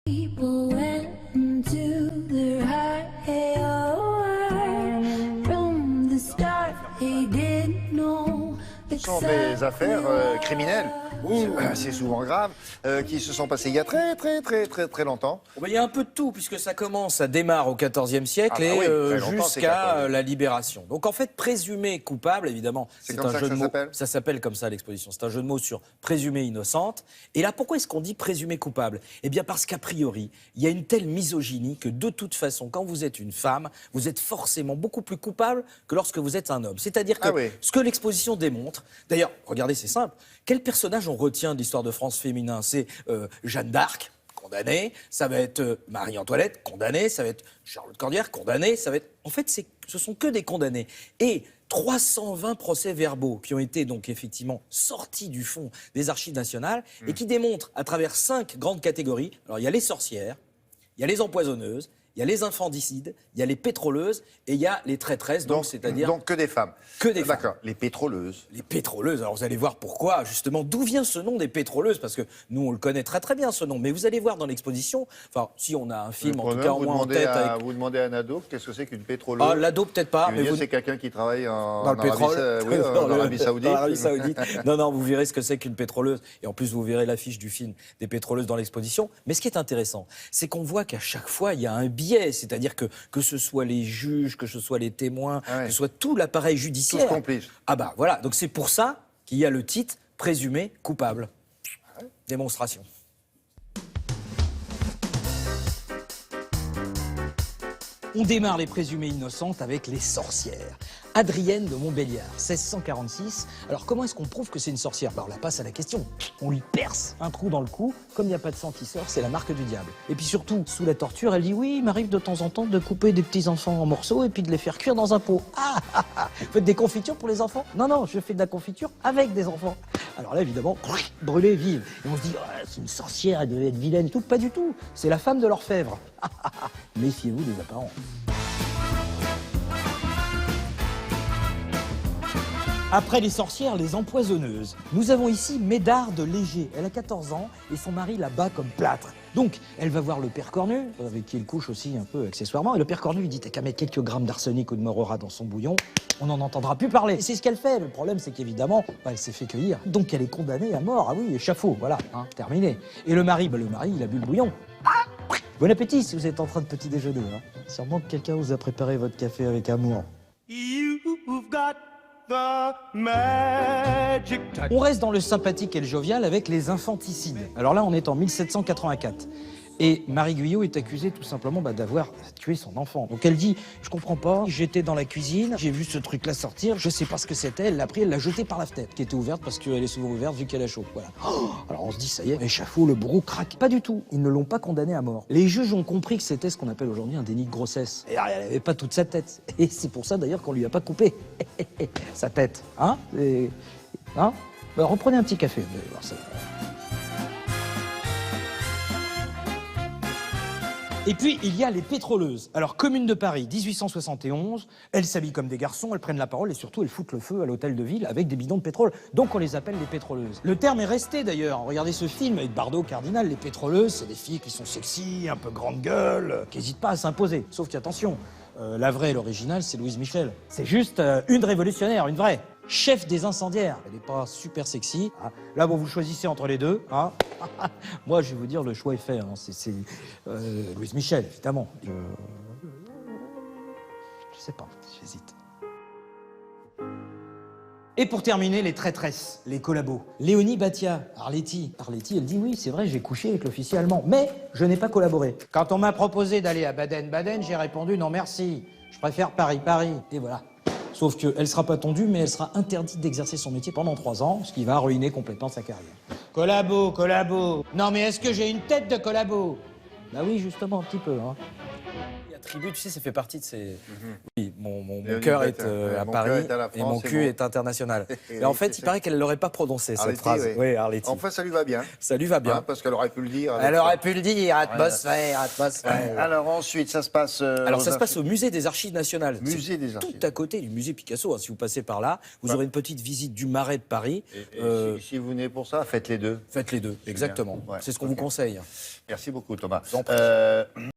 People went into their high from the start they didn't know. Ce sont des affaires criminelles, c'est souvent grave, qui se sont passées il y a très longtemps. Il y a un peu de tout, puisque ça démarre au XIVe siècle Ah bah oui, très longtemps, jusqu'à la Libération. Donc en fait, présumé coupable, évidemment, c'est un jeu de mots. Ça s'appelle comme ça l'exposition. C'est un jeu de mots sur présumé innocente. Et là, pourquoi est-ce qu'on dit présumé coupable? Eh bien parce qu'a priori, il y a une telle misogynie que de toute façon, quand vous êtes une femme, vous êtes forcément beaucoup plus coupable que lorsque vous êtes un homme. C'est-à-dire que ce que l'exposition démontre, d'ailleurs, regardez, c'est simple, quel personnage on retient de l'histoire de France féminin? C'est Jeanne d'Arc, condamnée, ça va être Marie-Antoinette, condamnée, ça va être Charlotte Cordière, condamnée, ça va être... En fait, ce sont que des condamnés. Et 320 procès-verbaux qui ont été donc effectivement sortis du fond des archives nationales et qui démontrent à travers 5 grandes catégories, alors il y a les sorcières, il y a les empoisonneuses, il y a les infanticides, il y a les pétroleuses et il y a les traîtresses, donc c'est-à-dire... Donc que des femmes. Que des femmes. D'accord, les pétroleuses. Les pétroleuses, alors vous allez voir pourquoi, justement, d'où vient ce nom des pétroleuses, parce que nous on le connaît très bien ce nom, mais vous allez voir dans l'exposition, enfin si on a un film en tout cas au moins en tête... Vous demandez à Nado, qu'est-ce que c'est qu'une pétroleuse? Ah, l'ado peut-être pas, mais c'est quelqu'un qui travaille dans le pétrole, en Arabie Saoudite. Dans l'Arabie Saoudite. Non, vous verrez ce que c'est qu'une pétroleuse, et en plus vous verrez l'affiche du film des pétroleuses dans l'exposition. Mais ce qui est intéressant, c'est qu'on voit qu'à chaque fois il y a un biais, c'est-à-dire que ce soit les juges, que ce soit les témoins, que ce soit tout l'appareil judiciaire. Tous complices. Ah bah voilà, donc c'est pour ça qu'il y a le titre présumé coupable. Démonstration. On démarre les présumées innocentes avec les sorcières. Adrienne de Montbéliard, 1646. Alors comment est-ce qu'on prouve que c'est une sorcière? On la passe à la question. On lui perce un trou dans le cou, comme il n'y a pas de sang qui sort, c'est la marque du diable. Et puis surtout, sous la torture, elle dit oui, il m'arrive de temps en temps de couper des petits enfants en morceaux et puis de les faire cuire dans un pot. Vous faites des confitures pour les enfants? Non, je fais de la confiture avec des enfants. Alors là, évidemment, brûlée vive. Et on se dit, oh, c'est une sorcière, elle devait être vilaine et tout. Pas du tout, c'est la femme de l'orfèvre. Méfiez-vous des apparences. Après les sorcières, les empoisonneuses. Nous avons ici Médard de Léger. Elle a 14 ans et son mari la bat comme plâtre. Donc, elle va voir le père Cornu, avec qui elle couche aussi un peu accessoirement. Et le père Cornu lui dit, t'as qu'à mettre quelques grammes d'arsenic ou de morora dans son bouillon, on n'en entendra plus parler. Et c'est ce qu'elle fait. Le problème, c'est qu'évidemment, elle s'est fait cueillir. Donc, elle est condamnée à mort. Ah oui, échafaud, voilà, terminé. Et le mari, il a bu le bouillon. Bon appétit si vous êtes en train de petit déjeuner. Sûrement que quelqu'un vous a préparé votre café avec amour. You've got the magic touch. On reste dans le sympathique et le jovial avec les infanticides. Alors là, on est en 1784. Et Marie Guyot est accusée tout simplement d'avoir tué son enfant. Donc elle dit, je comprends pas, j'étais dans la cuisine, j'ai vu ce truc-là sortir, je sais pas ce que c'était, elle l'a pris, elle l'a jeté par la fenêtre, qui était ouverte parce qu'elle est souvent ouverte vu qu'elle a chaud. Voilà. Alors on se dit, ça y est, échafaud, le bourreau craque. Pas du tout, ils ne l'ont pas condamné à mort. Les juges ont compris que c'était ce qu'on appelle aujourd'hui un déni de grossesse. Et elle avait pas toute sa tête. Et c'est pour ça d'ailleurs qu'on lui a pas coupé sa tête. Reprenez un petit café, vous allez voir ça. Et puis, il y a les pétroleuses. Alors, Commune de Paris, 1871, elles s'habillent comme des garçons, elles prennent la parole et surtout, elles foutent le feu à l'hôtel de ville avec des bidons de pétrole. Donc, on les appelle les pétroleuses. Le terme est resté, d'ailleurs. Regardez ce film avec Bardot, Cardinal. Les pétroleuses, c'est des filles qui sont sexy, un peu grande gueule, qui n'hésitent pas à s'imposer. Sauf qu'attention, la vraie et l'originale, c'est Louise Michel. C'est juste une révolutionnaire, une vraie. Chef des incendiaires. Elle n'est pas super sexy. Là, vous choisissez entre les deux. Moi, je vais vous dire, le choix est fait. C'est Louise Michel, évidemment. Je sais pas, j'hésite. Et pour terminer, les traîtresses, les collabos. Léonie Batia, Arletty, elle dit oui, c'est vrai, j'ai couché avec l'officier allemand, mais je n'ai pas collaboré. Quand on m'a proposé d'aller à Baden-Baden, j'ai répondu non merci, je préfère Paris. Et voilà. Sauf qu'elle ne sera pas tondue, mais elle sera interdite d'exercer son métier pendant 3 ans, ce qui va ruiner complètement sa carrière. Collabo. Non mais est-ce que j'ai une tête de collabo? Bah oui, justement, un petit peu. Il y a tribu, tu sais, ça fait partie de ces... Oui, mon Léonie cœur est Blattin. à Mon Paris cœur est à la et mon France, et cul mon- est international. Et Mais en oui, fait, c'est il ça. paraît qu'elle ne l'aurait pas prononcé, cette Arletty, phrase. oui. Oui, Arletty. Enfin, ça lui va bien. Ça lui va bien. Hein, parce qu'elle aurait pu le dire. avec Elle ça. aurait pu le dire, atmosphère, atmosphère. Alors ensuite, ça se passe. Alors ça aux se passe au musée des Archives nationales. Musée des C'est Archives. tout à côté du musée Picasso. Hein. Si vous passez par là, vous aurez une petite visite du Marais de Paris. Et si vous venez pour ça, faites les deux. Faites les deux, exactement. Ouais, C'est ce qu'on ok. vous conseille. Merci beaucoup, Thomas. Je vous en prie.